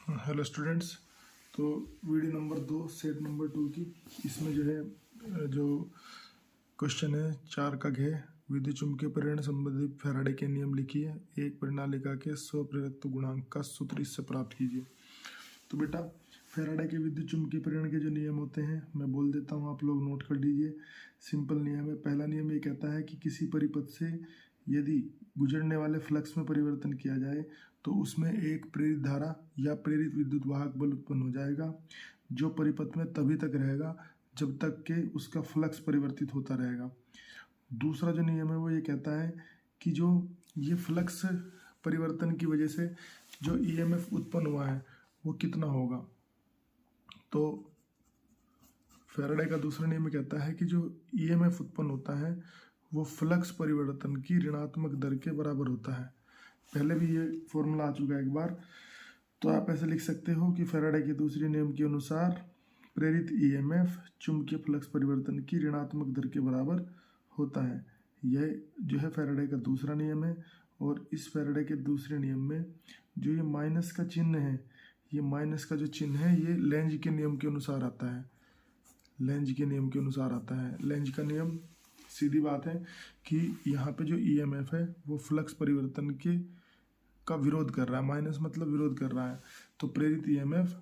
Hello students. तो video number 2 set number 2 की इसमें जो है जो क्वेश्चन है 4 का घ विद्युत चुम्बकीय प्रेरण संबंधी फैराडे के नियम लिखिए। एक परिनालिका के स्वप्रेरकत्व गुणांक का सूत्र इससे प्राप्त कीजिए। तो बेटा फैराडे के विद्युत चुम्बकीय प्रेरण के जो नियम होते हैं मैं बोल देता हूँ, आप लोग नोट कर लीजिए। सिंपल नियम है। पहला नियम ये कहता है कि किसी परिपथ से यदि गुजरने वाले फ्लक्स में परिवर्तन किया जाए तो उसमें एक प्रेरित धारा या प्रेरित विद्युत वाहक बल उत्पन्न हो जाएगा, जो परिपथ में तभी तक रहेगा जब तक कि उसका फ्लक्स परिवर्तित होता रहेगा। दूसरा जो नियम है वो ये कहता है कि जो ये फ्लक्स परिवर्तन की वजह से जो ईएमएफ उत्पन्न हुआ है वो कितना होगा। तो फैराडे का दूसरा नियम कहता है कि जो ईएमएफ उत्पन्न होता है वो फ्लक्स परिवर्तन की ऋणात्मक दर के बराबर होता है। पहले भी ये फॉर्मूला आ चुका है एक बार। तो आप ऐसे लिख सकते हो कि फैराडे के दूसरे नियम के अनुसार प्रेरित ईएमएफ चुंबकीय फ्लक्स परिवर्तन की ऋणात्मक दर के बराबर होता है। यह जो है फैराडे का दूसरा नियम है। और इस फैराडे के दूसरे नियम में जो ये माइनस का चिन्ह है, ये माइनस का जो चिन्ह है ये लेंज के नियम के अनुसार आता है। लेंज के नियम के अनुसार आता है। लेंज का नियम सीधी बात है कि यहाँ पे जो ईएमएफ है वो फ्लक्स परिवर्तन के का विरोध कर रहा है। माइनस मतलब विरोध कर रहा है। तो प्रेरित ईएमएफ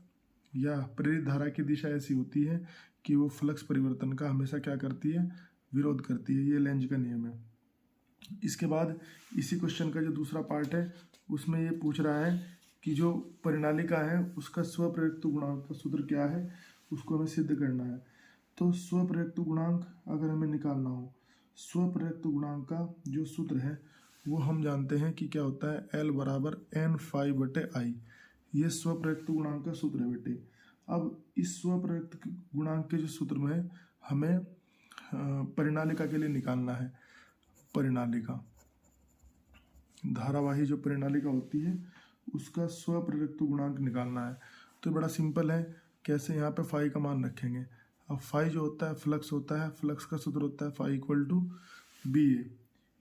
या प्रेरित धारा की दिशा ऐसी होती है कि वो फ्लक्स परिवर्तन का हमेशा क्या करती है, विरोध करती है। ये लेंज का नियम है। इसके बाद इसी क्वेश्चन का जो दूसरा पार्ट है उसमें ये पूछ रहा है कि जो परिनालिका है उसका स्वप्रेरकत्व गुणांक का सूत्र क्या है, उसको हमें सिद्ध करना है। तो स्वप्रेरकत्व गुणांक अगर हमें निकालना हो, स्वप्रेरकत्व गुणांक का जो सूत्र है वो हम जानते हैं कि क्या होता है, L बराबर N∅/I। ये स्वप्रेरकत्व गुणांक का सूत्र है बेटे। अब इस स्वप्रेरकत्व गुणांक के जो सूत्र में हमें परिनालिका के लिए निकालना है। परिनालिका धारावाही जो परिनालिका होती है उसका स्वप्रेरकत्व गुणांक निकालना है। तो बड़ा सिंपल है। कैसे, यहाँ पे फाई का मान रखेंगे। अब फाई जो होता है फ्लक्स होता है, फ्लक्स का सूत्र होता है फाई इक्वल टू BA।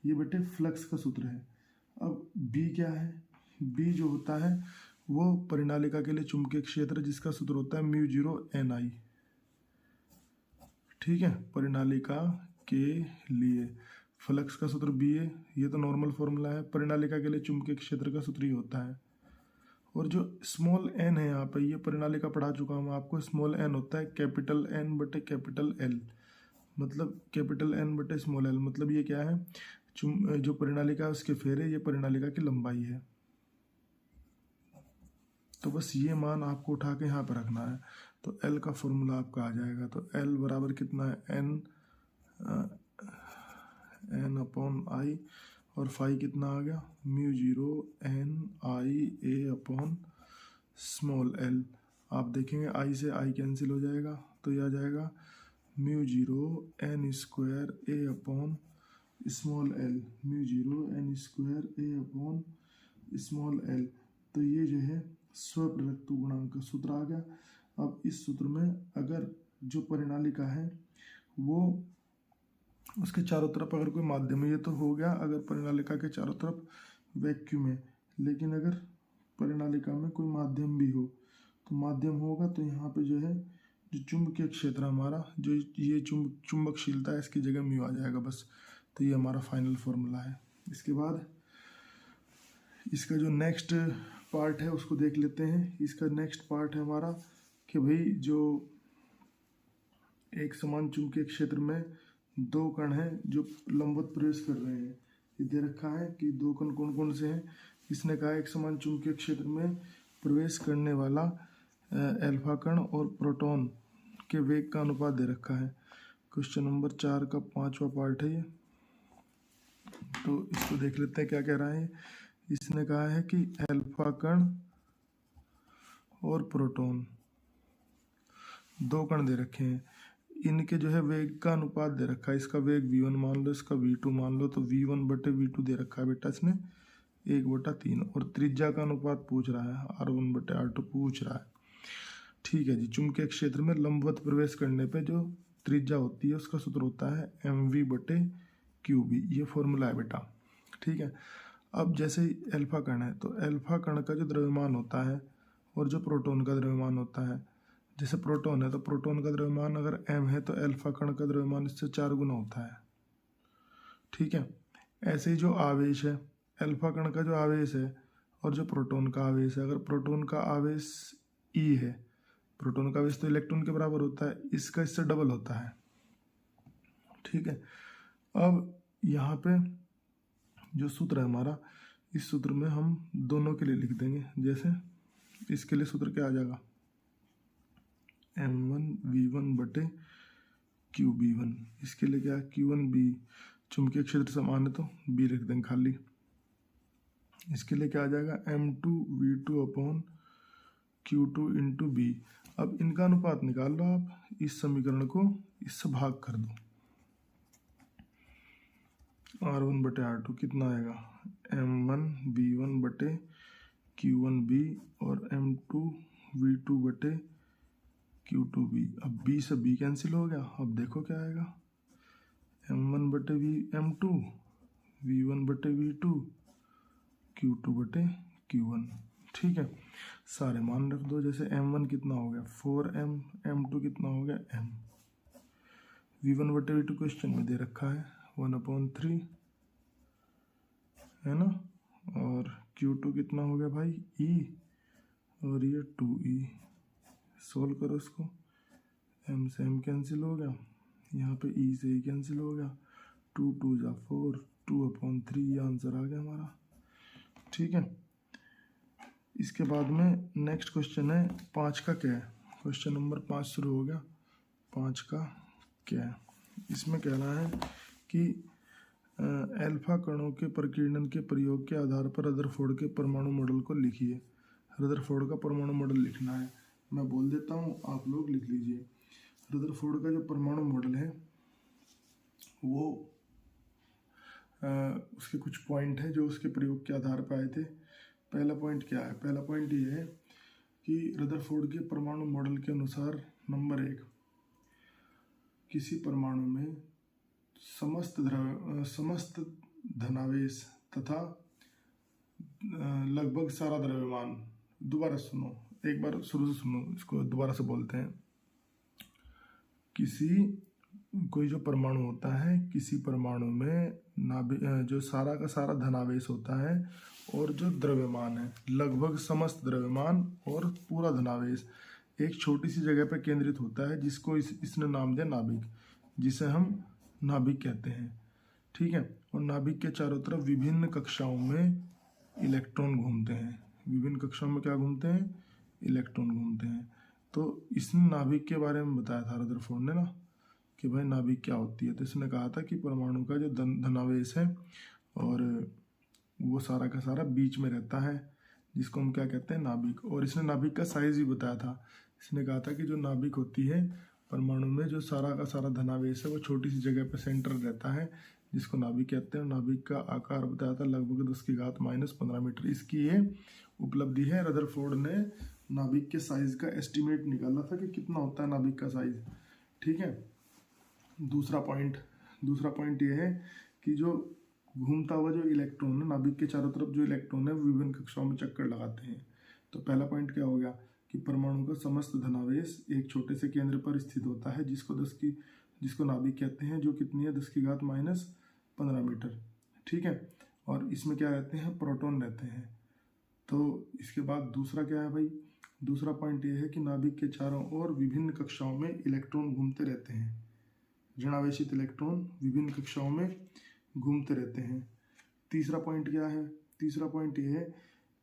ये बेटे फ्लक्स का सूत्र है। अब B क्या है, B जो होता है वो परिनालिका के लिए चुंबकीय क्षेत्र जिसका सूत्र होता है μ0NI। ठीक है, परिनालिका के लिए फ्लक्स का सूत्र BA, ये तो नॉर्मल फॉर्मूला है। परिनालिका के लिए चुंबकीय क्षेत्र का सूत्र ही होता है। और जो स्मॉल n है यहाँ पे, ये परिनालिका पढ़ा चुका हूँ आपको। स्मॉल n होता है कैपिटल N बटे कैपिटल L, मतलब कैपिटल N बटे स्मॉल l। मतलब ये क्या है, जो परिनालिका है उसके फेरे, ये परिनालिका की लंबाई है। तो बस ये मान आपको उठा के यहाँ पर रखना है। तो L का फॉर्मूला आपका आ जाएगा। तो L बराबर कितना है, N/I, और फाई कितना आ गया, μ0NIA/स्मॉल l। आप देखेंगे I से I कैंसिल हो जाएगा तो ये आ जाएगा μ0N²A/स्मॉल l, μ0N²A/स्मॉल l। तो ये जो है स्वप्रेरकत्व गुणांक का सूत्र आ गया। अब इस सूत्र में अगर जो परिनालिका है वो उसके चारों तरफ अगर कोई माध्यम है, ये तो हो गया अगर परिनालिका के चारों तरफ वैक्यूम है, लेकिन अगर परिनालिका में कोई माध्यम भी हो तो माध्यम होगा तो यहाँ पे जो है जो चुंबकीय क्षेत्र हमारा, जो ये चुंबकशीलता है, इसकी जगह म्यू आ जाएगा बस। तो ये हमारा फाइनल फॉर्मूला है। इसके बाद इसका जो नेक्स्ट पार्ट है उसको देख लेते हैं। इसका नेक्स्ट पार्ट है हमारा कि भाई जो एक समान चुंबकीय क्षेत्र में दो कण हैं जो लंबवत प्रवेश कर रहे हैं। ये दे रखा है कि दो कण कौन कौन से हैं। इसने कहा एक समान चुंबकीय क्षेत्र में प्रवेश करने वाला अल्फा कण और प्रोटॉन के वेग का अनुपात दे रखा है। क्वेश्चन नंबर 4 का 5वां पार्ट है ये। तो इसको देख लेते हैं क्या कह रहा है। इसने कहा है कि अल्फा कण और प्रोटॉन, दो कण दे रखे हैं, इनके जो है वेग का अनुपात दे रखा है। इसका वेग v1 मान लो, इसका v2 मान लो। तो v1/v2 दे रखा है बेटा इसने 1/3। और त्रिज्या का अनुपात पूछ रहा है, r1/r2 पूछ रहा है। ठीक है जी। चुंबकीय क्षेत्र में लंबवत प्रवेश करने पे जो त्रिज्या होती है उसका सूत्र होता है mv/qb। ये फॉर्मूला है बेटा। ठीक है। अब जैसे अल्फा कण है तो अल्फा कण का जो द्रव्यमान होता है और जो प्रोटॉन का द्रव्यमान होता है, जैसे प्रोटॉन है तो प्रोटॉन का द्रव्यमान अगर m है तो अल्फा कण का द्रव्यमान इससे 4 गुना होता है। ठीक है, ऐसे ही जो आवेश है, अल्फा कण का जो आवेश है और जो प्रोटॉन का आवेश है, अगर प्रोटॉन का आवेश E है, प्रोटॉन का आवेश तो इलेक्ट्रॉन के बराबर होता है, इसका इससे डबल होता है। ठीक है, अब यहाँ पे जो सूत्र है हमारा, इस सूत्र में हम दोनों के लिए लिख देंगे। जैसे इसके लिए सूत्र क्या आ जाएगा, m1v1 बटे qb1। इसके लिए क्या, q1b चुंबकीय क्षेत्र समान है तो b लिख देंगे खाली। इसके लिए क्या आ जाएगा, m2v2 upon q2 into b। अब इनका अनुपात निकाल लो आप, इस समीकरण को इससे भाग कर दो। r1 बटे r2 कितना आएगा, m1v1 बटे q1b और m2v2 बटे q2b। अब b से b कैंसिल हो गया। अब देखो क्या आएगा, m1 बटे m2, v1 बटे v2, q2 बटे q1। ठीक है, सारे मान रख दो। जैसे m1 कितना हो गया 4m, m2 कितना हो गया m, v1 बटे v2 क्वेश्चन में दे रखा है 1/3 है ना, और q2 कितना हो गया भाई e, और ये 2e। सोल्व करो इसको, m से m कैंसिल हो गया, यहाँ पे e से e कैंसिल हो गया, 2 2 जा 4, 2/3 ये आंसर आ गया हमारा। ठीक है, इसके बाद में नेक्स्ट क्वेश्चन है 5 का क्या है। क्वेश्चन नंबर 5 शुरू हो गया। 5 का क्या है, इसमें कह रहा है कि अल्फा कणों के प्रकीर्णन के प्रयोग के आधार पर रदरफोर्ड के परमाणु मॉडल को लिखिए। रदरफोर्ड का परमाणु मॉडल लिखना है, मैं बोल देता हूँ, आप लोग लिख लीजिए। रदरफोर्ड का जो परमाणु मॉडल है वो उसके कुछ पॉइंट है जो उसके प्रयोग के आधार पर आए थे। पहला पॉइंट क्या है, पहला पॉइंट ये है कि रदरफोर्ड के परमाणु मॉडल के अनुसार नंबर 1, किसी परमाणु में समस्त धनावेश तथा लगभग सारा द्रव्यमान, दोबारा सुनो, एक बार शुरू से सुनो, इसको दोबारा से बोलते हैं। कोई जो परमाणु होता है, किसी परमाणु में जो सारा का सारा धनावेश होता है और जो द्रव्यमान है, लगभग समस्त द्रव्यमान और पूरा धनावेश एक छोटी सी जगह पर केंद्रित होता है, जिसको इसने नाम दिया नाभिक, जिसे हम नाभिक कहते हैं। ठीक है, और नाभिक के चारों तरफ विभिन्न कक्षाओं में इलेक्ट्रॉन घूमते हैं। विभिन्न कक्षाओं में क्या घूमते हैं, इलेक्ट्रॉन घूमते हैं। तो इसने नाभिक के बारे में बताया था रदरफोर्ड ने ना, कि भाई नाभिक क्या होती है। तो इसने कहा था कि परमाणु का जो धनावेश है और वो सारा का सारा बीच में रहता है, जिसको हम क्या कहते हैं, नाभिक। और इसने नाभिक का साइज भी बताया था। इसने कहा था कि जो नाभिक होती है परमाणु में, जो सारा का सारा धनावेश है वो छोटी सी जगह पर सेंटर रहता है, जिसको नाभिक कहते हैं। नाभिक का आकार बताया था लगभग 10⁻⁻15 मीटर। इसकी ये उपलब्धि है। रदरफोर्ड ने नाभिक के साइज का एस्टिमेट निकाला था कि कितना होता है नाभिक का साइज। ठीक है, दूसरा पॉइंट ये है कि जो घूमता हुआ जो इलेक्ट्रॉन है, नाभिक के चारों तरफ जो इलेक्ट्रॉन है विभिन्न कक्षाओं में चक्कर लगाते हैं। तो पहला पॉइंट क्या हो गया कि परमाणु का समस्त धनावेश एक छोटे से केंद्र पर स्थित होता है, जिसको नाभिक कहते हैं, जो कितनी है 10⁻⁻15 मीटर। ठीक है, और इसमें क्या रहते हैं, प्रोटॉन रहते हैं। तो इसके बाद दूसरा क्या है भाई, दूसरा पॉइंट ये है कि नाभिक के चारों ओर विभिन्न कक्षाओं में इलेक्ट्रॉन घूमते रहते हैं। ऋणावेशित इलेक्ट्रॉन विभिन्न कक्षाओं में घूमते रहते हैं। तीसरा पॉइंट क्या है, तीसरा पॉइंट ये है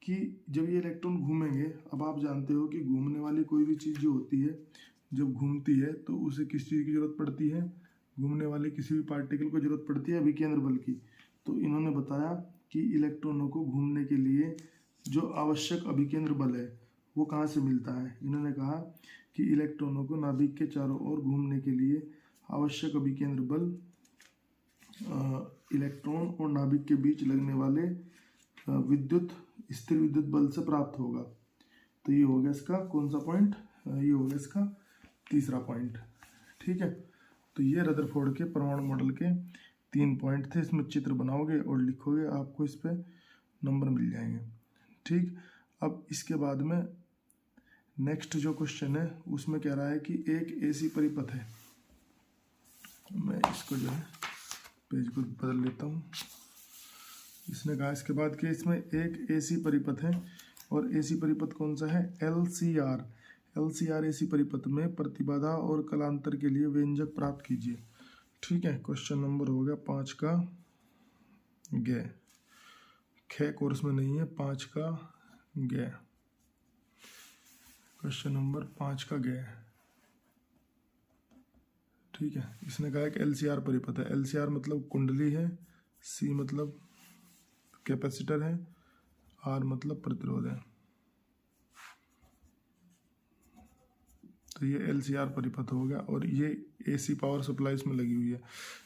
कि जब ये इलेक्ट्रॉन घूमेंगे, अब आप जानते हो कि घूमने वाली कोई भी चीज़ जो होती है, जब घूमती है तो उसे किस चीज़ की जरूरत पड़ती है, घूमने वाले किसी भी पार्टिकल को जरूरत पड़ती है अभिकेंद्र बल की। तो इन्होंने बताया कि इलेक्ट्रॉनों को घूमने के लिए जो आवश्यक अभिकेंद्र बल है वो कहाँ से मिलता है। इन्होंने कहा कि इलेक्ट्रॉनों को नाभिक के चारों ओर घूमने के लिए आवश्यक अभिकेंद्र बल इलेक्ट्रॉन और नाभिक के बीच लगने वाले स्थिर विद्युत बल से प्राप्त होगा। तो ये हो गया इसका कौन सा पॉइंट, ये हो गया इसका तीसरा पॉइंट। ठीक है, तो ये रदरफोर्ड के परमाणु मॉडल के 3 पॉइंट थे। इसमें चित्र बनाओगे और लिखोगे, आपको इस पे नंबर मिल जाएंगे। ठीक, अब इसके बाद में नेक्स्ट जो क्वेश्चन है उसमें कह रहा है कि एक ऐसी परिपथ है, मैं इसको जो है पेज को बदल लेता हूँ। इसने कहा इसके बाद कि इसमें एक ऐसी परिपथ है, और ऐसी परिपथ कौन सा है, LCR। LCR ऐसी परिपथ में प्रतिबाधा और कलांतर के लिए व्यंजक प्राप्त कीजिए। ठीक है, क्वेश्चन नंबर हो गया 5 का ग, ख कोर्स में नहीं है, 5 का ग, क्वेश्चन नंबर 5 का ग। ठीक है, इसने कहा कि LCR परिपथ है। LCR मतलब कुंडली है, C मतलब कैपेसिटर है, R मतलब प्रतिरोध है। तो ये LCR परिपथ हो गया, और ये AC पावर सप्लाई इसमें लगी हुई है।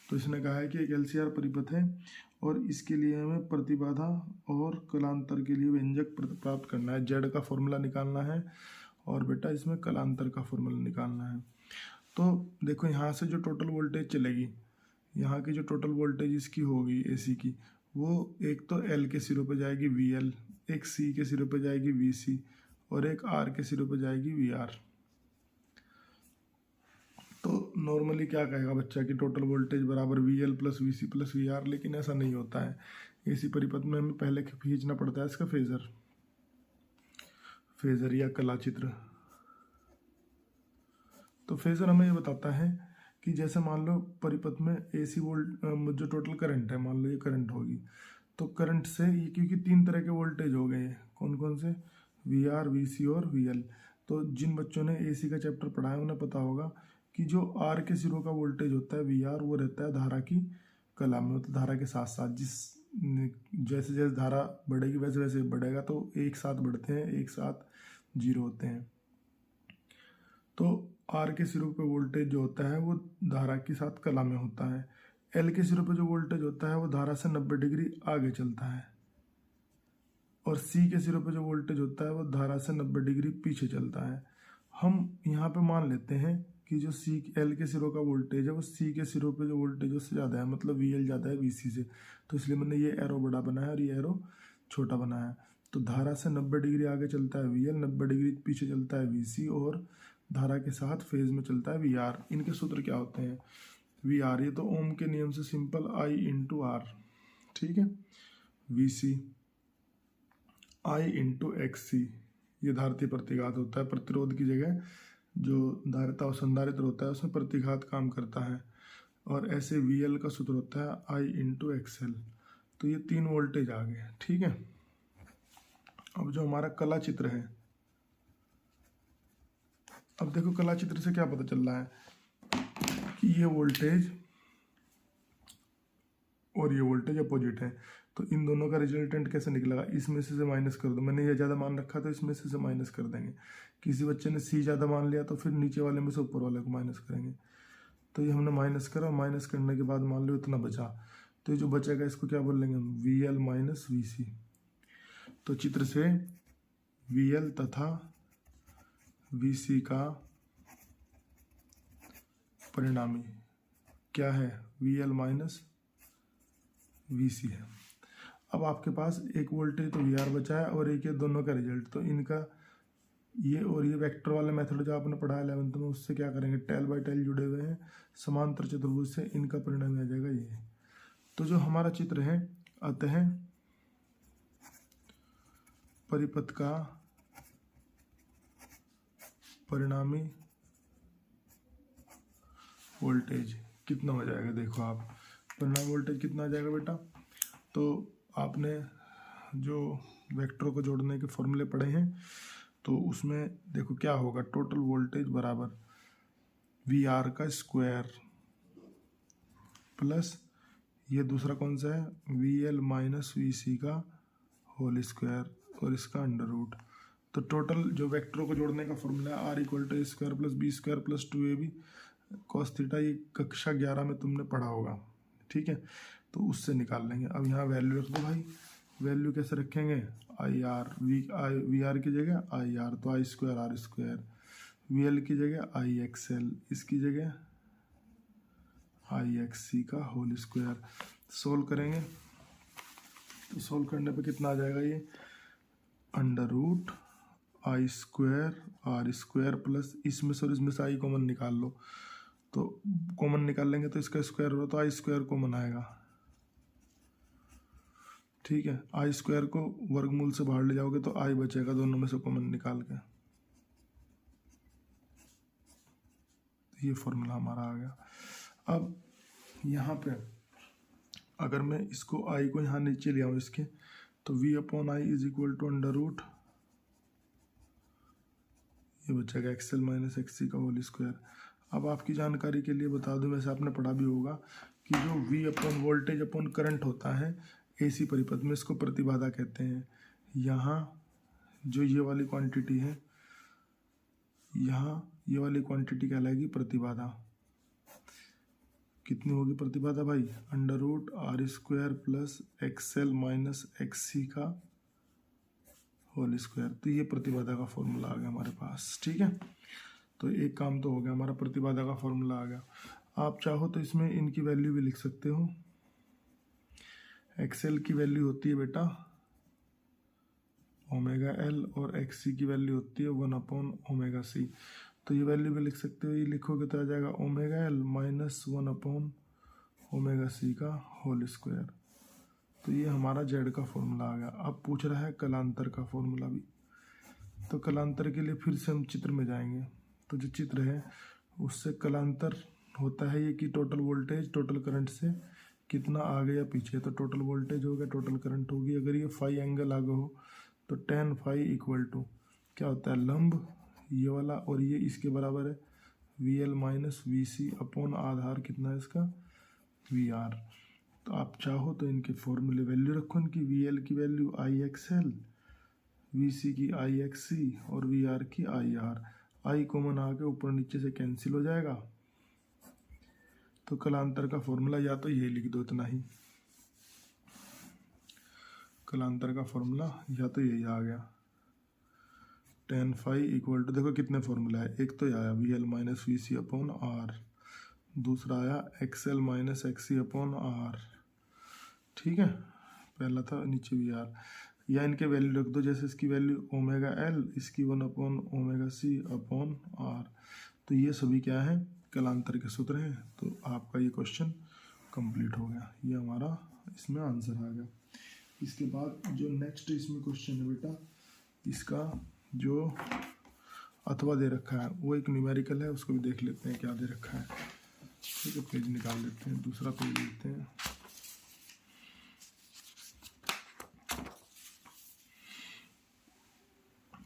तो इसने कहा है कि एक LCR परिपथ है और इसके लिए हमें प्रतिबाधा और कलांतर के लिए व्यंजक प्राप्त करना है। Z का फॉर्मूला निकालना है और बेटा इसमें कलांतर का फॉर्मूला निकालना है। तो देखो यहाँ से जो टोटल वोल्टेज चलेगी, यहाँ की जो टोटल वोल्टेज इसकी होगी AC की, वो एक तो L के सिरों पे जाएगी VL, एक C के सिरों पे जाएगी VC, और एक R के सिरों पे जाएगी VR। तो नॉर्मली क्या कहेगा बच्चा कि टोटल वोल्टेज बराबर VL plus VC plus VR, लेकिन ऐसा नहीं होता है। इसी परिपथ में हमें पहले खींचना पड़ता है इसका फेजर या कला चित्र। तो फेजर हमें ये बताता है कि जैसे मान लो परिपथ में AC वोल्ट जो टोटल करंट है, मान लो ये करंट होगी, तो करंट से ये क्योंकि 3 तरह के वोल्टेज हो गए, कौन कौन से, VR, VC और VL। तो जिन बच्चों ने AC का चैप्टर पढ़ा है उन्हें पता होगा कि जो R के सिरों का वोल्टेज होता है VR, वो रहता है धारा की कला में, मतलब धारा के साथ साथ, जैसे जैसे धारा बढ़ेगी वैसे वैसे बढ़ेगा, तो एक साथ बढ़ते हैं, एक साथ जीरो होते हैं। तो R के सिरों पे वोल्टेज जो होता है वो धारा के साथ कला में होता है। L के सिरों पे जो वोल्टेज होता है वो धारा से 90 डिग्री आगे चलता है, और C के सिरों पे जो वोल्टेज होता है वो धारा से 90 डिग्री पीछे चलता है। हम यहाँ पे मान लेते हैं कि जो L के सिरों का वोल्टेज है वो C के सिरों पे जो वोल्टेज उससे ज़्यादा है, मतलब VL ज़्यादा है VC से, तो इसलिए मैंने ये एरो बड़ा बनाया और ये एरो छोटा बनाया। तो धारा से 90 डिग्री आगे चलता है VL, 90 डिग्री पीछे चलता है VC, और धारा के साथ फेज में चलता है VR। इनके सूत्र क्या होते हैं, VR, ये तो ओम के नियम से सिंपल I इंटू R, ठीक है, VC I इंटू XC, ये धारतीय प्रतिघात होता है। प्रतिरोध की जगह जो धारिता और संधारित्र होता है उसमें प्रतिघात काम करता है, और ऐसे VL का सूत्र होता है I इंटू XL। तो ये 3 वोल्टेज आ गए, ठीक है। अब जो हमारा कला चित्र है, अब देखो कला चित्र से क्या पता चल रहा है कि ये वोल्टेज और ये वोल्टेज अपोजिट है, तो इन दोनों का रिजल्टेंट कैसे निकलेगा, इसमें से माइनस कर दो। मैंने ये ज़्यादा मान रखा तो इसमें से माइनस कर देंगे। किसी बच्चे ने C ज़्यादा मान लिया तो फिर नीचे वाले में से ऊपर वाले को माइनस करेंगे। तो ये हमने माइनस करा, माइनस करने के बाद मान लो इतना बचा, तो ये जो बचेगा इसको क्या बोल लेंगे हम, VL माइनस VC। तो चित्र से VL तथा VC का परिणामी क्या है, VL माइनस VC है। अब आपके पास एक वोल्टेज तो VR बचा है और एक ये दोनों का रिजल्ट, तो इनका ये और ये वेक्टर वाला मेथड जो आपने पढ़ा 11th में, उससे क्या करेंगे, टेल बाय टेल जुड़े हुए हैं समांतर चतुर्भुज से, इनका परिणाम आ जाएगा ये। तो जो हमारा चित्र है, अतः परिपथ का परिणामी वोल्टेज कितना हो जाएगा, देखो आप परिणामी वोल्टेज कितना आ जाएगा बेटा। तो आपने जो वेक्टरों को जोड़ने के फॉर्मूले पढ़े हैं, तो उसमें देखो क्या होगा, टोटल वोल्टेज बराबर VR का स्क्वायर प्लस ये दूसरा कौन सा है, VL माइनस VC का होल स्क्वायर और इसका अंडर रूट। तो टोटल जो वेक्टरों को जोड़ने का फॉर्मूला है R equal to square plus B square plus 2AB cos theta, ये कक्षा 11 में तुमने पढ़ा होगा, ठीक है। तो उससे निकाल लेंगे। अब यहाँ वैल्यू रख दो भाई, वैल्यू कैसे रखेंगे, VR की जगह IR, तो I square R square, VL की जगह IXL, इसकी जगह IXC का होल स्क्वायर। सोल्व करेंगे तो सोल्व करने पे कितना आ जाएगा, ये under root I square R square plus इसमें से और इसमें से आई कॉमन निकाल लो, तो कॉमन निकाल लेंगे तो इसका स्क्वायर हो तो आई स्क्वायर कॉमन आएगा। ठीक है, आई स्क्वायर को वर्गमूल से बाहर ले जाओगे तो आई बचेगा दोनों में से कॉमन निकाल के। ये फॉर्मूला हमारा आ गया। अब यहाँ पे अगर मैं इसको आई को यहाँ नीचे ले आऊँ इसके, तो v upon I is equal to under root, ये बचेगा एक्सएल माइनस एक्सी का होल स्क्वायर। अब आपकी जानकारी के लिए बता दूं, वैसे आपने पढ़ा भी होगा कि जो v upon voltage upon current होता है एसी परिपथ में, इसको प्रतिबाधा कहते हैं। यहाँ जो ये वाली क्वांटिटी है, यहाँ ये वाली क्वांटिटी कहलाएगी प्रतिबाधा। कितनी होगी प्रतिबाधा भाई? Under root R square plus XL minus XC का होल स्क्वायर। तो ये प्रतिबाधा का फॉर्मूला आ गया हमारे पास। ठीक है, तो एक काम तो हो गया हमारा, प्रतिबाधा का फॉर्मूला आ गया। आप चाहो तो इसमें इनकी वैल्यू भी लिख सकते हो। एक्सएल की वैल्यू होती है बेटा ओमेगा एल और एक्सी की वैल्यू होती है 1 अपॉन ओमेगा सी। तो ये वैल्यू भी लिख सकते हो, ये लिखोगे तो आ जाएगा omega L minus 1 upon omega C का होल स्क्वायर। तो ये हमारा जेड का फॉर्मूला आ गया। अब पूछ रहा है कलांतर का फॉर्मूला भी, तो कलांतर के लिए फिर से हम चित्र में जाएंगे। तो जो चित्र है उससे कलांतर होता है ये कि टोटल वोल्टेज टोटल करंट से कितना आगे या पीछे। तो टोटल वोल्टेज हो गया, टोटल करंट होगी। अगर ये फाई एंगल आगे हो तो टेन फाई इक्वल टू क्या होता है, लंब ये वाला, और ये इसके बराबर है V L minus V C upon आधार कितना है इसका, वी आर। तो आप चाहो तो इनके फॉर्मूले वैल्यू रखो, इनकी वी एल की value I X L, V C की आई एक्स सी और वी आर की आई आर। आई कॉमन आके ऊपर नीचे से कैंसिल हो जाएगा। तो कलांतर का फॉर्मूला या तो ये लिख दो, इतना ही कलांतर का फॉर्मूला या तो यही आ गया टेन फाई इक्वल टू, देखो कितने फॉर्मूला है, एक तो आया V L minus V C upon R, दूसरा आया X L minus X C upon R. ठीक है, पहला था नीचे वी आर, या इनके वैल्यू रख दो, जैसे इसकी वैल्यू ओमेगा एल, इसकी 1 upon omega C upon R. तो ये सभी क्या है, कलांतर के सूत्र हैं। तो आपका ये क्वेश्चन कंप्लीट हो गया, ये हमारा इसमें आंसर आ गया। इसके बाद जो नेक्स्ट इसमें क्वेश्चन है बेटा, इसका जो अथवा दे रखा है वो एक न्यूमेरिकल है, उसको भी देख लेते हैं क्या दे रखा है। ठीक है, पेज निकाल लेते हैं, दूसरा पेज लेते हैं।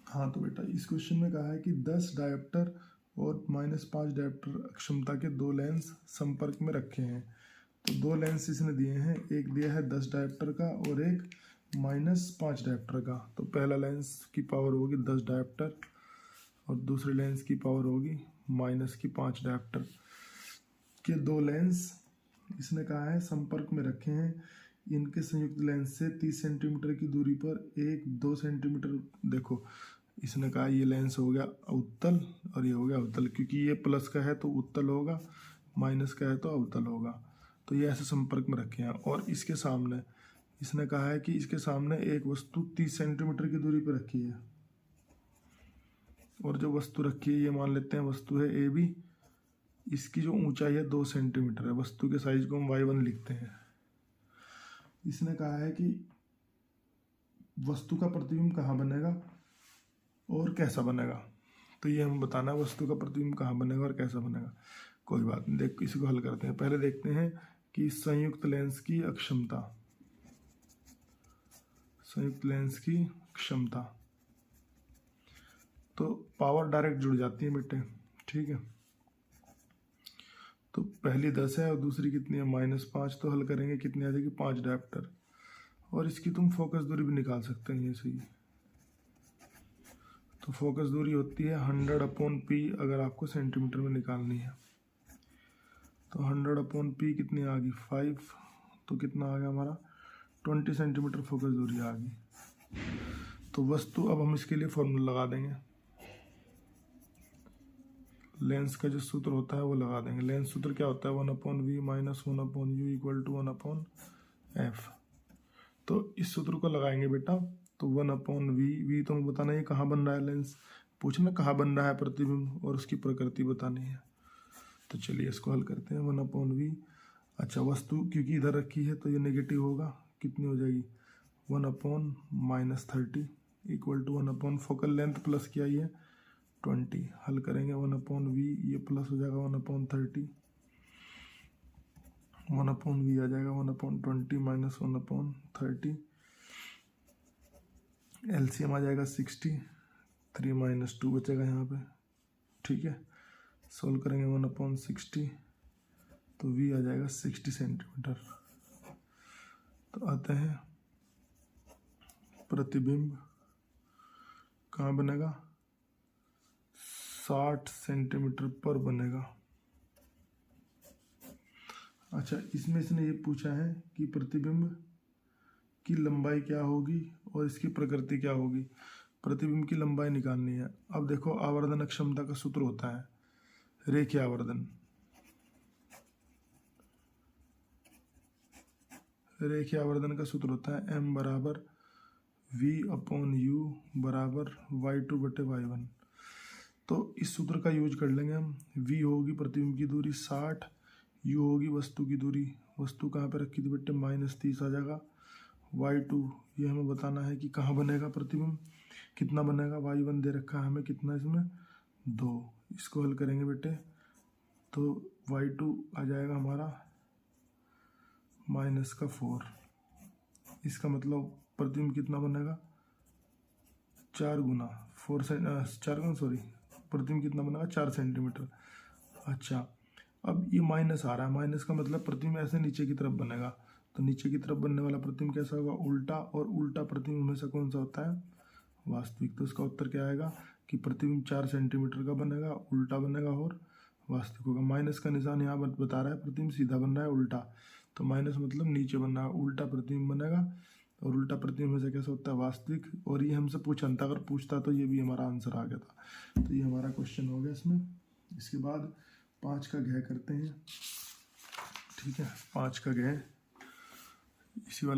हाँ, तो बेटा इस क्वेश्चन में कहा है कि 10 डायोप्टर और -5 डायोप्टर अक्षमता के 2 लेंस संपर्क में रखे हैं। तो 2 लेंस इसने दिए हैं, एक दिया है 10 डायोप्टर का और एक -5 डायोप्टर का। तो पहला लेंस की पावर होगी 10 डायोप्टर और दूसरे लेंस की पावर होगी -5 डायोप्टर के 2 लेंस इसने कहा है संपर्क में रखे हैं। इनके संयुक्त लेंस से 30 सेंटीमीटर की दूरी पर 1-2 सेंटीमीटर, देखो इसने कहा ये लेंस हो गया उत्तल और ये हो गया अवतल, क्योंकि ये प्लस का है तो उत्तल होगा, माइनस का है तो अवतल होगा। तो ये ऐसे संपर्क में रखे हैं। और इसके सामने इसने कहा है कि इसके सामने एक वस्तु 30 सेंटीमीटर की दूरी पर रखी है, और जो वस्तु रखी है ये मान लेते हैं वस्तु है ए बी, इसकी जो ऊंचाई है 2 सेंटीमीटर है। वस्तु के साइज को हम y1 लिखते हैं। इसने कहा है कि वस्तु का प्रतिबिंब कहाँ बनेगा और कैसा बनेगा। तो ये हमें बताना है वस्तु का प्रतिबिंब कहाँ बनेगा और कैसा बनेगा। कोई बात नहीं, देख इसी को हल करते हैं। पहले देखते हैं कि संयुक्त लेंस की अक्षमता, संयुक्त लेंस की क्षमता, तो पावर डायरेक्ट जुड़ जाती है बेटे। ठीक है, तो पहली 10 है और दूसरी कितनी है -5, तो हल करेंगे कितनी आ जाएगी 5 डायोप्टर। और इसकी तुम फोकस दूरी भी निकाल सकते हैं ऐसे ही। तो फोकस दूरी होती है 100/P, अगर आपको सेंटीमीटर में निकालनी है। तो 100/P कितनी आ गई 5, तो कितना आ गया हमारा 20 सेंटीमीटर फोकस दूरी आ गई। तो वस्तु, अब हम इसके लिए फॉर्मूला लगा देंगे, लेंस का जो सूत्र होता है वो लगा देंगे। लेंस सूत्र क्या होता है 1/V minus 1/U equal to 1/F। तो इस सूत्र को लगाएंगे बेटा। तो 1/V, V तो हमें बताना है कहाँ बन रहा है लेंस, पूछना कहाँ बन रहा है प्रतिबिंब और उसकी प्रकृति बतानी है। तो चलिए इसको हल करते हैं। 1/v। अच्छा, वस्तु क्योंकि इधर रखी है तो ये नेगेटिव होगा, कितनी हो जाएगी 1/-30 equal to 1 focal length plus क्या ये 20। हल करेंगे 1/v, ये प्लस हो जाएगा 1/30, 1/v आ जाएगा 1/20 माइनस 1/30, एलसीएम आ जाएगा 60, 3 - 2 बचेगा यहाँ पे। ठीक है, सोल्व करेंगे 1/60 तो v आ जाएगा 60 सेंटीमीटर। तो आते हैं प्रतिबिंब कहाँ बनेगा 60 सेंटीमीटर पर बनेगा। अच्छा, इसमें इसने ये पूछा है कि प्रतिबिंब की लंबाई क्या होगी और इसकी प्रकृति क्या होगी। प्रतिबिंब की लंबाई निकालनी है। अब देखो, आवर्धन क्षमता का सूत्र होता है रेखीय आवर्धन। रेखीय आवर्धन का सूत्र होता है m बराबर v/u बराबर y2/y1। तो इस सूत्र का यूज कर लेंगे हम। v होगी प्रतिबिंब की दूरी 60, u होगी वस्तु की दूरी, वस्तु कहाँ पे रखी थी बेटे -30 आ जाएगा, y2 ये हमें बताना है कि कहाँ बनेगा प्रतिबिंब, कितना बनेगा, y1 दे रखा है हमें कितना इसमें 2। इसको हल करेंगे बेटे तो y2 आ जाएगा हमारा -4। इसका मतलब प्रतिबिंब कितना बनेगा 4 गुना प्रतिबिंब कितना बनेगा 4 सेंटीमीटर। अच्छा, अब ये माइनस आ रहा है, माइनस का मतलब प्रतिबिंब ऐसे नीचे की तरफ बनेगा। तो नीचे की तरफ बनने वाला प्रतिबिंब कैसा होगा उल्टा, और उल्टा प्रतिबिंब हमेशा कौन सा होता है वास्तविक। तो इसका उत्तर क्या आएगा कि प्रतिबिंब 4 सेंटीमीटर का बनेगा, उल्टा बनेगा और वास्तविक होगा। माइनस का निशान यहाँ बता रहा है प्रतिबिंब सीधा बन रहा है उल्टा, तो माइनस मतलब नीचे बन रहा है, उल्टा प्रतिबिंब बनेगा। और उल्टा प्रतिबिंब हमेशा कैसा होता है वास्तविक। और ये हमसे पूछा था, अगर पूछता तो ये भी हमारा आंसर आ गया था। तो ये हमारा क्वेश्चन हो गया इसमें। इसके बाद 5 का घ करते हैं। ठीक है, 5 का घ इसी वाले